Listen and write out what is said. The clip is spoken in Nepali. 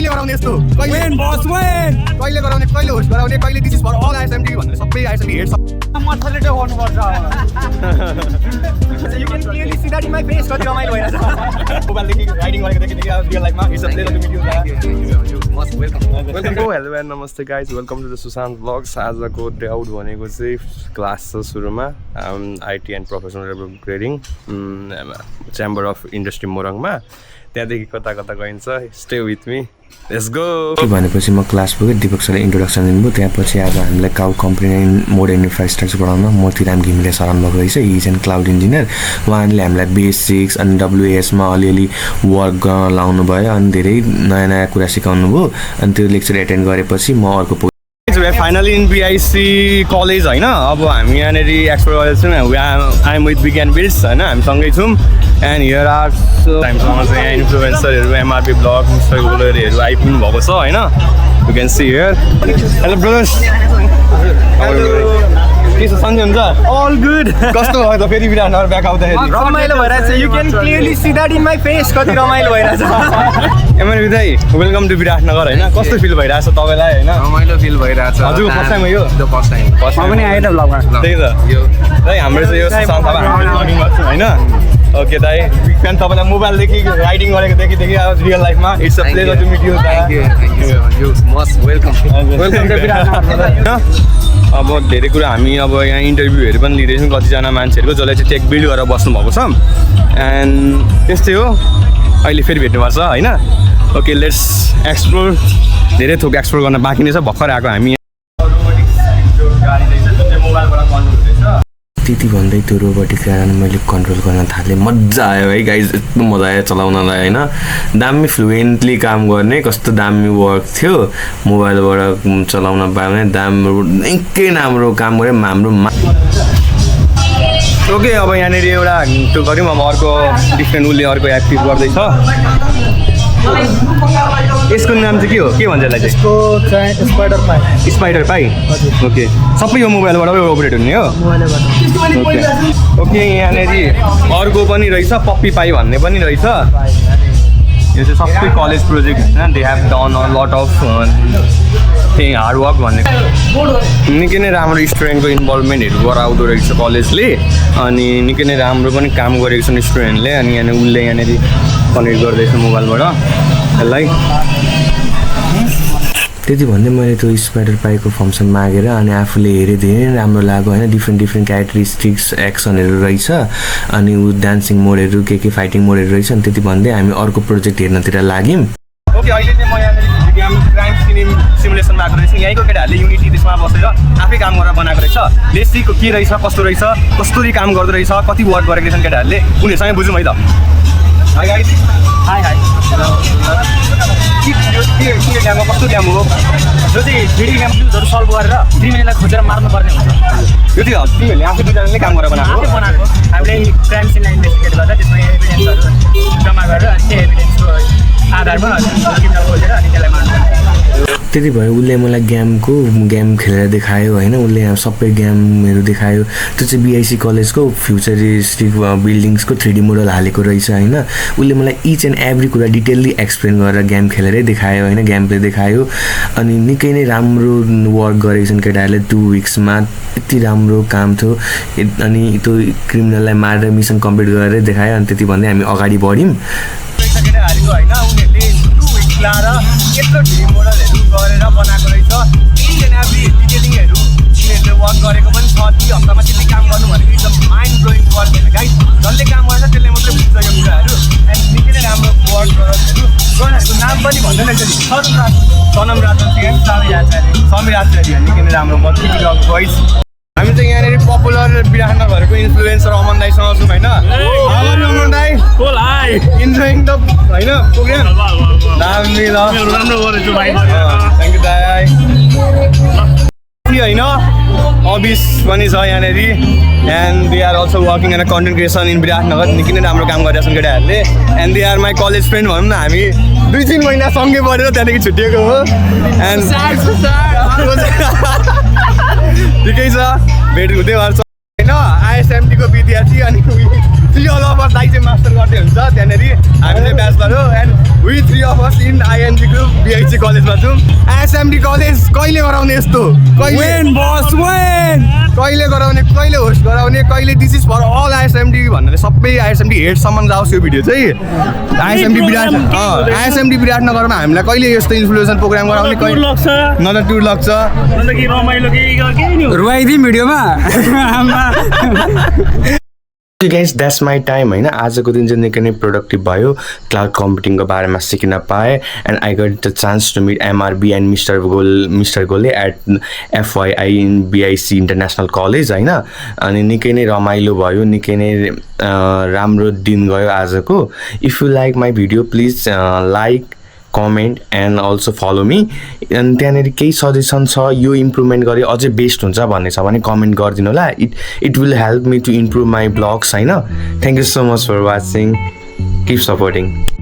कहिले गराउने यस्तो Win, boss, win! कहिले गराउने कहिले होस्ट गराउने कहिले दिस इज फर अल आइएसएमटी भनेर सबै आइएसएमटी हेड्स मजाले चाहिँ गर्नुपर्छ You can clearly see that in my face कति रमाइलो भइरहेछ मोबाइलदेखि राइडिङ गरेको देखि रियल लाइफमा it's a pleasure to meet you must welcome hello and नमस्ते guys welcome to the Sushant blogs आजको डे आउट भनेको चाहिँ क्लास छ सुरुमा IT and professional grading chamber of industry मोरङमा त्यहाँदेखि कता कता गइन्छ stay with me let's go भनेपछि म क्लास पुगेँ दिपक सरले इन्ट्रोडक्सन दिनुभयो त्यहाँपछि आज हामीलाई काउ कम्पनी मोडर्न इन्फ्रास्ट्रक्चर पढाउन मोतीराम घिमिरे सर आउनुभएको रहेछ हिज एन्ड क्लाउड इन्जिनियर उहाँले हामीलाई बेसिक्स अनि डब्लुएसमा अलिअलि वर्क गर्न लाउनु भयो अनि धेरै नयाँ नयाँ कुरा सिकाउनु भयो अनि त्यो लेक्चर एटेन्ड गरेपछि म अर्को फाइनली इन बिआइसी कलेज होइन अब हामी यहाँनिर एक्सप्लोर गर्दैछौँ आई एम विथ विज्ञान बिल्ड्स होइन हामी सँगै छौँ एन्ड हियर आर हामीसँग चाहिँ यहाँ इन्फ्लुएन्सरहरू एमआरपी ब्लग मिस्टरहरू आइपुग्नु भएको छ होइन you can see here hello brothers के छ सन्चै हुन्छ All good. कस्तो भयो त फेरि विराटनगर ब्याक आउँदाखेरि रमाइलो भइरहेछ You can clearly see that in my face कति रमाइलो भइरहेछ एमआरपी दाइ वेलकम टु विराटनगर होइन कस्तो फिल भइरहेछ तपाईँलाई होइन रमाइलो फिल भइरहेछ हजुर फर्स्ट टाइम हो यो फर्स्ट टाइम म पनि आएँ त ब्लगमा त्यही त यो दाइ हाम्रो चाहिँ यो संस्था हामीले ब्लगिङ गर्छौँ होइन ओके दाइ फ्यान तपाईँलाई मोबाइलदेखि राइडिङ गरेको देखि अब रियल लाइफमा it's a pleasure to meet you Thank you You must welcome welcome to Biratnagar अब धेरै कुरा हामी अब यहाँ इन्टरभ्यूहरू पनि लिँदैछौँ कतिजना मान्छेहरूको जसले चाहिँ टेक बिल्ड गरेर बस्नुभएको छ एन्ड त्यस्तै हो अहिले फेरि भेट्नुपर्छ होइन ओके लेट्स एक्सप्लोर धेरै थोक एक्सप्लोर गर्न बाँकी नै छ भर्खर आएको हामी त्यति भन्दै त्यो रोबोटिक गाडी मैले कन्ट्रोल गर्न थालेँ मजा आयो है गाइज एकदम मजा आयो चलाउनलाई होइन दामी फ्लुएन्टली काम गर्ने कस्तो दामी वर्क थियो मोबाइलबाट चलाउन पायो भने निकै राम्रो काम गऱ्यो हाम्रो ओके अब यहाँनिर एउटा त्यो गऱ्यौँ अब अर्को डिफ्रेन्ट उसले अर्को एक्टिभ गर्दैछ यसको नाम चाहिँ के हो के भन्छ यसलाई चाहिँ स्पाइडर पाई ओके सबै यो मोबाइलबाटै अपरेट हुने हो ओके यहाँनिर अर्को पनि रहेछ पप्पी पाई भन्ने पनि रहेछ यो चाहिँ सबै कलेज प्रोजेक्ट होइन they have done a lot of त्यही हार्डवर्क भन्ने निकै नै राम्रो स्टुडेन्टको इन्भल्भमेन्टहरू गराउँदो रहेछ कलेजले अनि निकै नै राम्रो पनि काम गरेको छन् स्टुडेन्टले अनि यहाँनिर उसले यहाँनिर कनेक्ट गर्दैछ मोबाइलबाट यसलाई त्यति भन्दै मैले त्यो स्पाइडर पाईको फङ्सन मागेर अनि आफूले हेरेँ धेरै राम्रो लाग्यो होइन डिफ्रेन्ट क्यारेक्टरिस्टिक्स एक्सनहरू रहेछ अनि ऊ डान्सिङ मोडहरू के फाइटिङ मोडहरू रहेछ अनि त्यति भन्दै हामी अर्को प्रोजेक्ट हेर्नतिर लाग्यौँ ओके अहिले चाहिँ म यहाँनिर गेम क्राइम सिमुलेसन भएको रहेछ यहीँको केटाहरूले युनिटी त्यसमा बसेर आफै काम गरेर बनाएको रहेछ लेसीको के रहेछ कस्तो रहेछ कसरी काम गर्दो रहेछ कति वर्क गरेको रहेछन् केटाहरूले उनीहरूसँग बुझौँ है त हाई गाइस हाई ड्याममा कस्तो ड्याम हो जो चाहिँ 3D गेम्सहरू सल्भ गरेर क्रिमिनललाई खोजेर मार्नुपर्ने हुन्छ यो चाहिँ तिमीहरूले आफै दुईजनाले काम गरेर बनाएको हामीले क्राइम सिनलाई इन्भेस्टिगेट गर्दा त्यसमा एभिडेन्सहरू जम्मा गरेर अनि त्यो एभिडेन्सको आधारमा क्रिमिनल खोजेर अनि त्यसलाई मार्नुपर्ने त्यति भयो उसले मलाई गेम खेलेर देखायो होइन उसले सबै गेमहरू देखायो त्यो चाहिँ बिआइसी कलेजको फ्युचरिस्टिक बिल्डिङ्सको 3D मोडल हालेको रहेछ होइन उसले मलाई इच एन्ड एभ्री कुरा डिटेल्ली एक्सप्लेन गरेर गेम खेलेरै देखायो होइन गेम प्ले देखायो अनि निकै नै राम्रो वर्क गरेको छन् केटाहरूले 2 विक्समा यति राम्रो काम थियो अनि त्यो क्रिमिनललाई मारेर मिसन कम्प्लिट गरेर देखायो अनि त्यति भन्दै हामी अगाडि बढ्यौँ यत्रो ढिली मोडलहरू गरेर बनाएको रहेछ इच एन्ड एभ्री डिटेलिङहरू उनीहरूले वर्क गरेको पनि छ 2 हप्तामा त्यति काम गर्नु भनेको एकदम माइन्ड ब्लोइङ वर्क होइन गाइस जसले काम गर्छ त्यसले मात्रै बुझ्छ यो कुराहरू एन्ड निकै नै राम्रो वर्क गर्नेहरूको नाम पनि भन्दै रहेछ सनम राजन समीर आचार्य निकै नै राम्रो वर्क भोइस हामी चाहिँ यहाँनिर पपुलर विराटनगरको इन्फ्लुएन्सर अमन दाईसँग छौँ होइन अमन दाई इन्जोइङ द होइन प्रोग्राम दामी ल थ्याङ्क यू दाई होइन अबिस पनि छ यहाँनिर and they are also working in a content creation in Biratnagar निकै नै राम्रो काम गरिरहेको छन् केटाहरूले and they are my college friend भनौँ न हामी 2-3 महिना सँगै पढेर त्यहाँदेखि छुट्टिएको हो एन्ड ठिकै छ भेट हुँदै गर्छ होइन आइएसएमटीको विद्यार्थी बिएचसी अनि थ्री अल अफ अस दाइ चाहिँ मास्टर गर्दै हुन्छ त्यहाँनिर हामी चाहिँ ब्याचलर हो and we three of us in ING group BHC कलेजमा छौँ एसएमडी कलेज कहिले गराउने यस्तो कहिले गराउने कहिले होस्ट गराउने कहिले दिस इज फर अल आइएसएमडी भनेर सबै आइएसएमडी हेडसम्म जाओस् यो भिडियो चाहिँ आइएसएमडी विराटनगरमा हामीलाई कहिले यस्तो इन्फ्लुएन्सर प्रोग्राम गराउने कहिले नत्र टुर लाग्छ रुवाइदिउँ भिडियोमा गाइस द्याट्स माई टाइम होइन आजको दिन चाहिँ निकै नै प्रोडक्टिभ भयो क्लाउड कम्प्युटिङको बारेमा सिक्न पाएँ and I got the chance to meet MRB and mister Gole at FYI in BIC international college होइन अनि निकै नै रमाइलो भयो निकै नै राम्रो दिन गयो आजको if you like my video please like comment and also follow me अनि त्यहाँनिर केही सजेसन छ यो इम्प्रुभमेन्ट गरे अझै बेस्ट हुन्छ भन्ने छ भने कमेन्ट गरिदिनु होला it will help me to improve my blogs होइन thank you so much for watching keep supporting